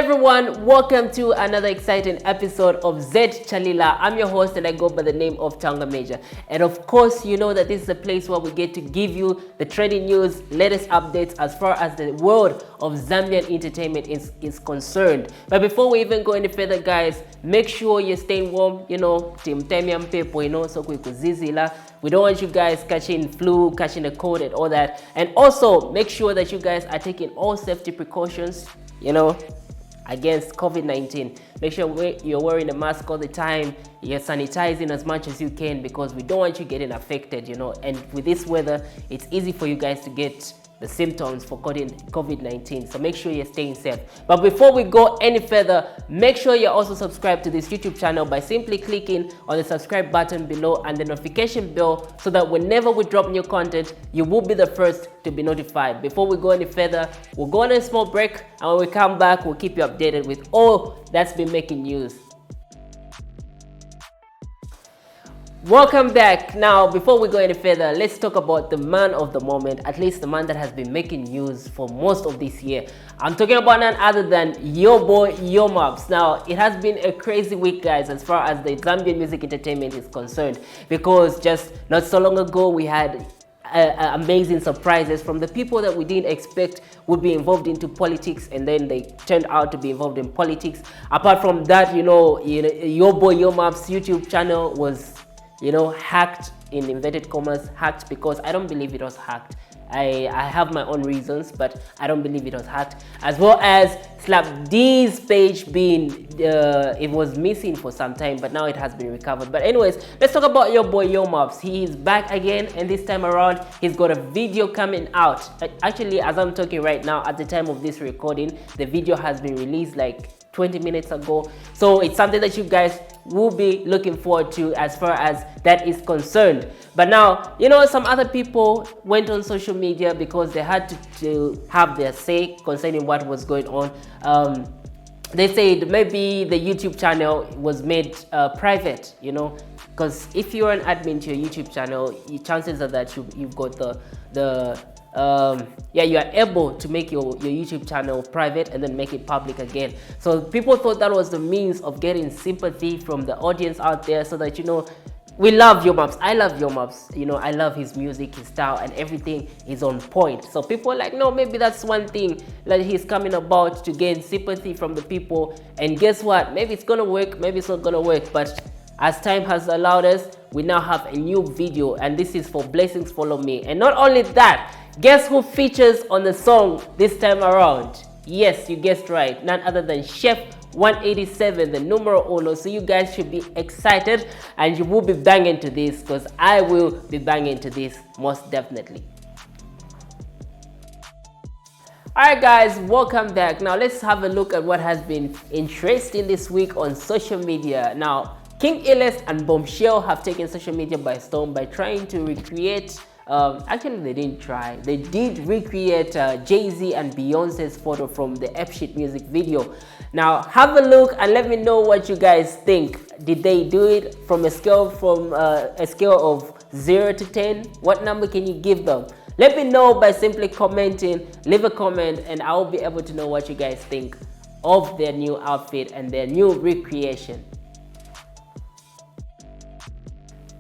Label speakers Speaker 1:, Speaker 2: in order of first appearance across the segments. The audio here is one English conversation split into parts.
Speaker 1: everyone, welcome to another exciting episode of Zed Chalila. I'm your host and I go by the name of Changa Major. And of course, you know that this is a place where we get to give you the trending news, latest updates as far as the world of Zambian entertainment is concerned. But before we even go any further, guys, make sure you're staying warm, you know, Team Temiam Pepo, you know, so kuzizila. We don't want you guys catching flu, catching a cold and all that. And also make sure that you guys are taking all safety precautions, you know, against COVID-19. Make sure you're wearing a mask all the time. You're sanitizing as much as you can because we don't want you getting affected, you know. And with this weather, it's easy for you guys to get the symptoms for COVID-19. So make sure you're staying safe. But before we go any further, make sure you're also subscribed to this YouTube channel by simply clicking on the subscribe button below and the notification bell so that whenever we drop new content, you will be the first to be notified. Before we go any further, we'll go on a small break, and when we come back, we'll keep you updated with all that's been making news. Welcome back. Now, before we go any further, let's talk about the man of the moment, at least the man that has been making news for most of this year. I'm talking about none other than your boy, Yomabs. Now, it has been a crazy week, guys, as far as the Zambian music entertainment is concerned, because just not so long ago, we had amazing surprises from the people that we didn't expect would be involved into politics, and then they turned out to be involved in politics. Apart from that, you know your boy Yomab's YouTube channel was, you know, hacked, in inverted commas, hacked, because I don't believe it was hacked. I have my own reasons, but I don't believe it was hacked. As well as Slap D's page being, it was missing for some time, but now it has been recovered. But anyways, let's talk about your boy Yomabs. He is back again, and this time around, he's got a video coming out. Actually, as I'm talking right now, at the time of this recording, the video has been released like 20 minutes ago. So it's something that you guys will be looking forward to as far as that is concerned. But now, you know, some other people went on social media because they had to have their say concerning what was going on. They said maybe the YouTube channel was made private, you know, because if you're an admin to your YouTube channel, chances are that you've got you are able to make your YouTube channel private and then make it public again. So people thought that was the means of getting sympathy from the audience out there, so that, you know, we love Yomabs. I love Yomabs. You know, I love his music, his style, and everything is on point. So people are like, no, maybe that's one thing that he's coming about to gain sympathy from the people. And guess what? Maybe it's gonna work, maybe it's not gonna work. But as time has allowed us, we now have a new video, and this is for Blessings Follow Me. And not only that, guess who features on the song this time around? Yes, you guessed right. None other than Chef 187, the numero uno. So you guys should be excited, and you will be banging to this, because I will be banging to this most definitely. Alright guys, welcome back. Now let's have a look at what has been interesting this week on social media. Now, King Illest and Bombshell have taken social media by storm by trying to recreate, actually they didn't try, they did recreate Jay-Z and Beyonce's photo from the F-Shit music video. Now have a look and let me know what you guys think. Did they do it from a scale of 0 to 10? What number can you give them? Let me know by simply commenting. Leave a comment and I'll be able to know what you guys think of their new outfit and their new recreation.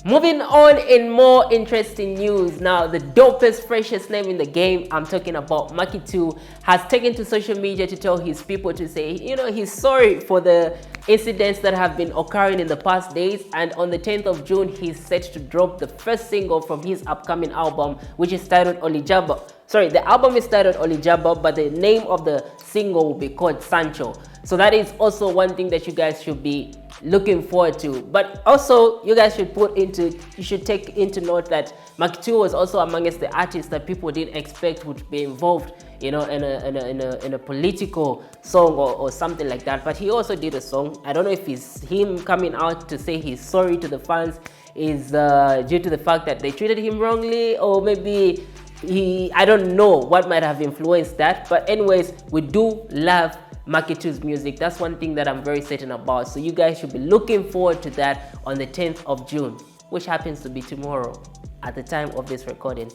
Speaker 1: Moving on in more interesting news. Now, the dopest, freshest name in the game, I'm talking about Maki2, has taken to social media to tell his people to say, you know, he's sorry for the incidents that have been occurring in the past days. And on the 10th of June, he's set to drop the first single from his upcoming album, which is titled Olijaba. Sorry, the album is titled Olijaba, but the name of the single will be called Sancho. So that is also one thing that you guys should be looking forward to. But also, you guys should take into note that Maki2 was also amongst the artists that people didn't expect would be involved, you know, in a political song or something like that. But he also did a song. I don't know if it's him coming out to say he's sorry to the fans is due to the fact that they treated him wrongly, or maybe I don't know what might have influenced that. But anyways, we do love Maki2's music. That's one thing that I'm very certain about. So you guys should be looking forward to that on the 10th of June, which happens to be tomorrow at the time of this recording.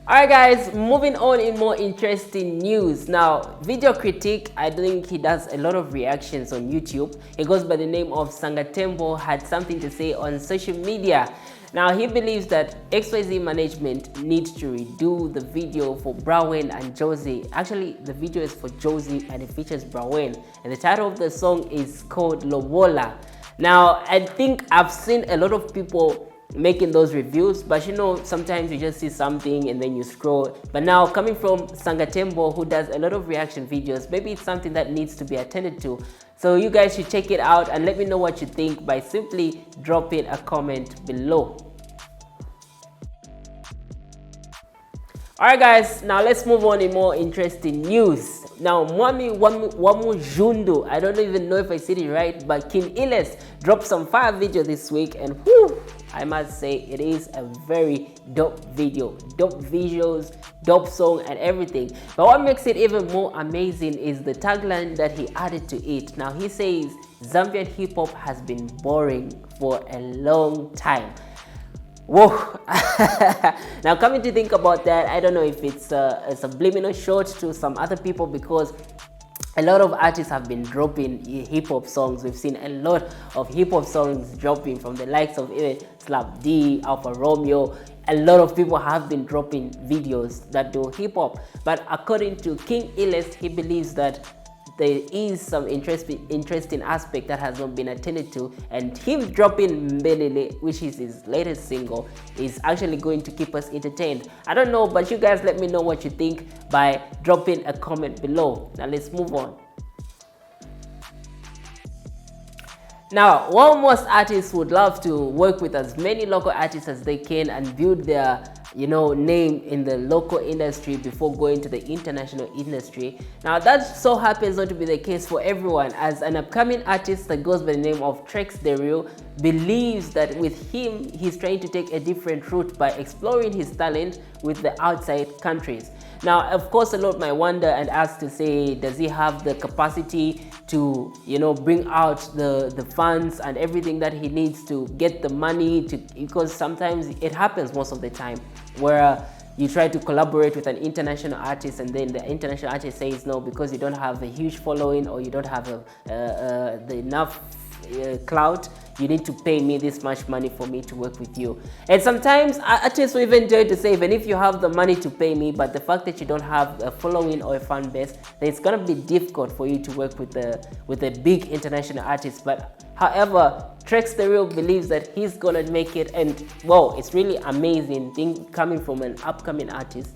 Speaker 1: Alright guys, moving on in more interesting news. Now, video critic, I think he does a lot of reactions on YouTube. He goes by the name of Sanga Tembo, had something to say on social media. Now, he believes that XYZ management needs to redo the video for Brawen and Josie. Actually, the video is for Josie and it features Brawen. And the title of the song is called Lobola. Now, I think I've seen a lot of people making those reviews, but you know, sometimes you just see something and then you scroll. But now, coming from Sanga Tembo, who does a lot of reaction videos, maybe it's something that needs to be attended to. So you guys should check it out and let me know what you think by simply dropping a comment below. Alright guys, now let's move on in more interesting news. Now, Mwami Wamu Jundu, I don't even know if I said it right, but King Iles dropped some fire video this week, and whew, I must say it is a very dope video, dope visuals, dope song and everything. But what makes it even more amazing is the tagline that he added to it. Now he says, Zambian hip hop has been boring for a long time. Whoa. Now, coming to think about that, I don't know if it's a subliminal shot to some other people, because a lot of artists have been dropping hip-hop songs. We've seen a lot of hip-hop songs dropping from the likes of even Slap D, Alpha Romeo. A lot of people have been dropping videos that do hip-hop. But according to King Iles, he believes that there is some interesting aspect that has not been attended to, and him dropping Mbelele, which is his latest single, is actually going to keep us entertained. I don't know, but you guys let me know what you think by dropping a comment below. Now let's move on. Now, while most artists would love to work with as many local artists as they can and build their name in the local industry before going to the international industry, now that so happens not to be the case for everyone, as an upcoming artist that goes by the name of Trex the Real believes that with him, he's trying to take a different route by exploring his talent with the outside countries. Now, of course, a lot might wonder and ask to say, does he have the capacity to, bring out the funds and everything that he needs to get the money to, because sometimes it happens most of the time where you try to collaborate with an international artist and then the international artist says no because you don't have a huge following or you don't have the enough clout. You need to pay me this much money for me to work with you. And sometimes artists will even dare to say, even if you have the money to pay me, but the fact that you don't have a following or a fan base, then it's gonna be difficult for you to work with a big international artist. But however, Trex the Real believes that he's gonna make it, and wow, it's really amazing thing coming from an upcoming artist.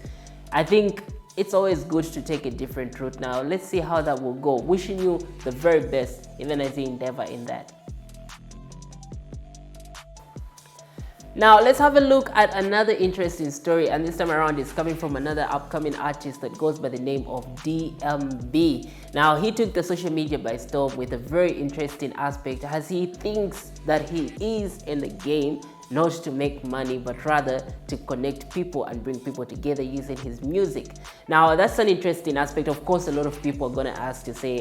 Speaker 1: I think it's always good to take a different route. Now let's see how that will go. Wishing you the very best even as you endeavor in that. Now let's have a look at another interesting story, and this time around it's coming from another upcoming artist that goes by the name of DMB. Now he took the social media by storm with a very interesting aspect, as he thinks that he is in the game not to make money, but rather to connect people and bring people together using his music. Now that's an interesting aspect. Of course, a lot of people are gonna ask to say,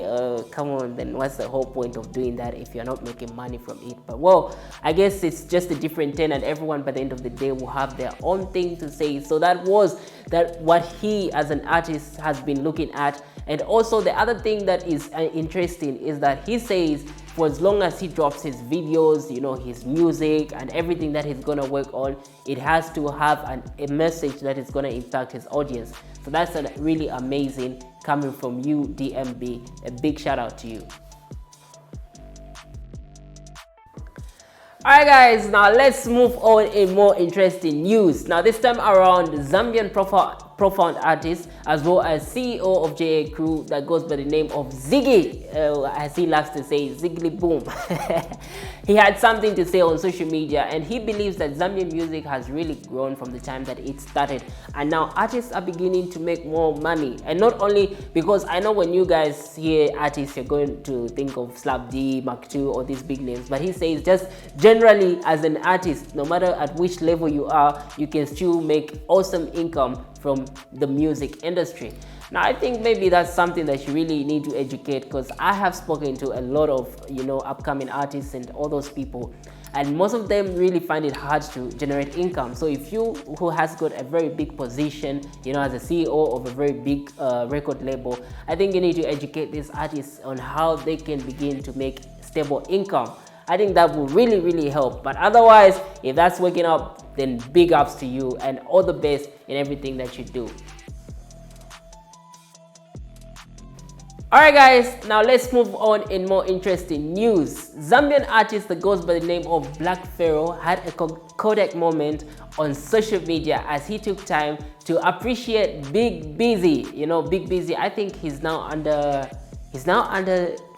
Speaker 1: come on, then what's the whole point of doing that if you're not making money from it? But well, I guess it's just a different turn, and everyone by the end of the day will have their own thing to say. So that was what he as an artist has been looking at. And also the other thing that is interesting is that he says for as long as he drops his videos, his music and everything that he's gonna work on, it has to have a message that is gonna impact his audience. So that's really amazing coming from you, DMB. A big shout out to you. Alright guys, now let's move on in more interesting news. Now this time around, Zambian profound artist as well as CEO of JA Crew that goes by the name of Ziggy, as he loves to say, Ziggly Boom. He had something to say on social media, and he believes that Zambian music has really grown from the time that it started, and now artists are beginning to make more money. And not only because I know when you guys hear artists, you're going to think of Slap D, Mark II, or these big names, but he says just generally as an artist, no matter at which level you are, you can still make awesome income from the music industry. Now, I think maybe that's something that you really need to educate, because I have spoken to a lot of, upcoming artists and all those people, and most of them really find it hard to generate income. So if you who has got a very big position, as a CEO of a very big record label, I think you need to educate these artists on how they can begin to make stable income. I think that will really, really help. But otherwise, if that's working out, then big ups to you and all the best in everything that you do. Alright guys, now let's move on in more interesting news. Zambian artist that goes by the name of Black Pharaoh had a Kodak moment on social media as he took time to appreciate Big Busy. Big Busy, I think he's now under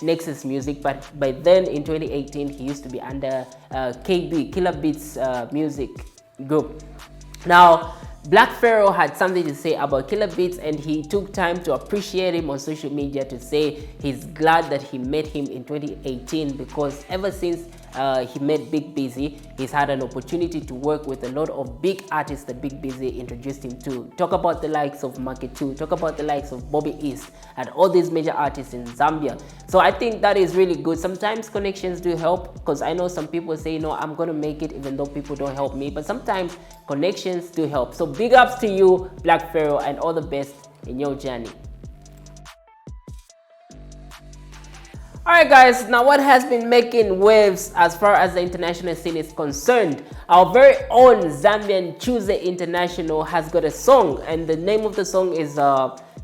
Speaker 1: Nexus Music, but by then in 2018 he used to be under KB, Killer Beats music group. Now, Black Pharaoh had something to say about Killer Beats, and he took time to appreciate him on social media to say he's glad that he met him in 2018, because ever since he met Big Busy, he's had an opportunity to work with a lot of big artists that Big Busy introduced him to. Talk about the likes of Market 2, talk about the likes of Bobby East, and all these major artists in Zambia. So I think that is really good. Sometimes connections do help, because I know some people say, I'm going to make it even though people don't help me, but sometimes connections do help. So big ups to you, Black Pharaoh, and all the best in your journey. Alright guys, now what has been making waves as far as the international scene is concerned? Our very own Zambian Chuzhe International has got a song, and the name of the song is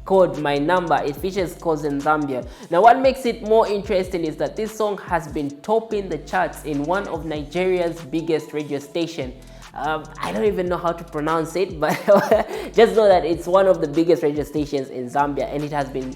Speaker 1: called My Number. It features Cousin Zambia. Now what makes it more interesting is that this song has been topping the charts in one of Nigeria's biggest radio stations. I don't even know how to pronounce it, but just know that it's one of the biggest radio stations in Zambia, and it has been,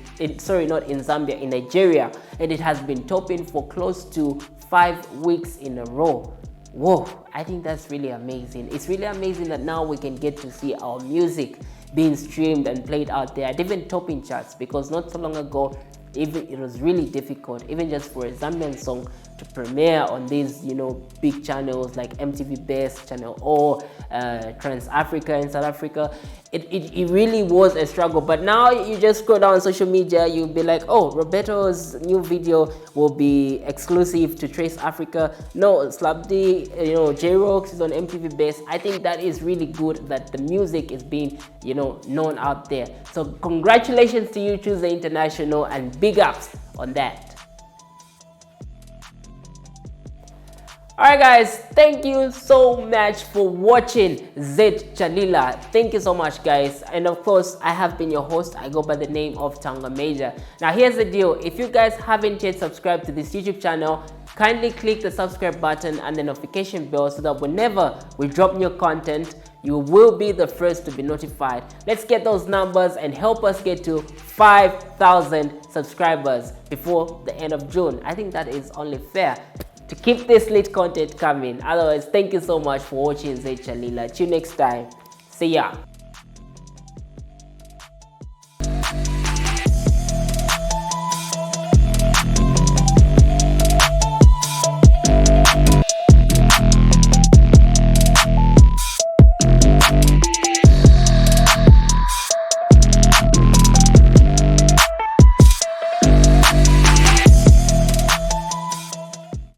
Speaker 1: not in Zambia, in Nigeria, and it has been topping for close to 5 weeks in a row. Whoa, I think that's really amazing. It's really amazing that now we can get to see our music being streamed and played out there, even topping charts, because not so long ago, it was really difficult, even just for a Zambian song to premiere on these, big channels like MTV Best, Channel O, Trans Africa in South Africa. It really was a struggle. But now you just go down social media, you'll be like, oh, Roberto's new video will be exclusive to Trace Africa. No, Slap D, J-Rocks is on MTV Best. I think that is really good that the music is being, known out there. So congratulations to you, Chuzhe International, and big ups on that. Alright guys, thank you so much for watching Zed Chalila. Thank you so much guys, and of course I have been your host. I go by the name of Tanga Major. Now here's the deal, if you guys haven't yet subscribed to this YouTube channel, kindly click the subscribe button and the notification bell so that whenever we drop new content, you will be the first to be notified. Let's get those numbers and help us get to 5,000 subscribers before the end of June. I think that is only fair to keep this lit content coming. Otherwise, thank you so much for watching Zed Chalila. Till next time, see ya.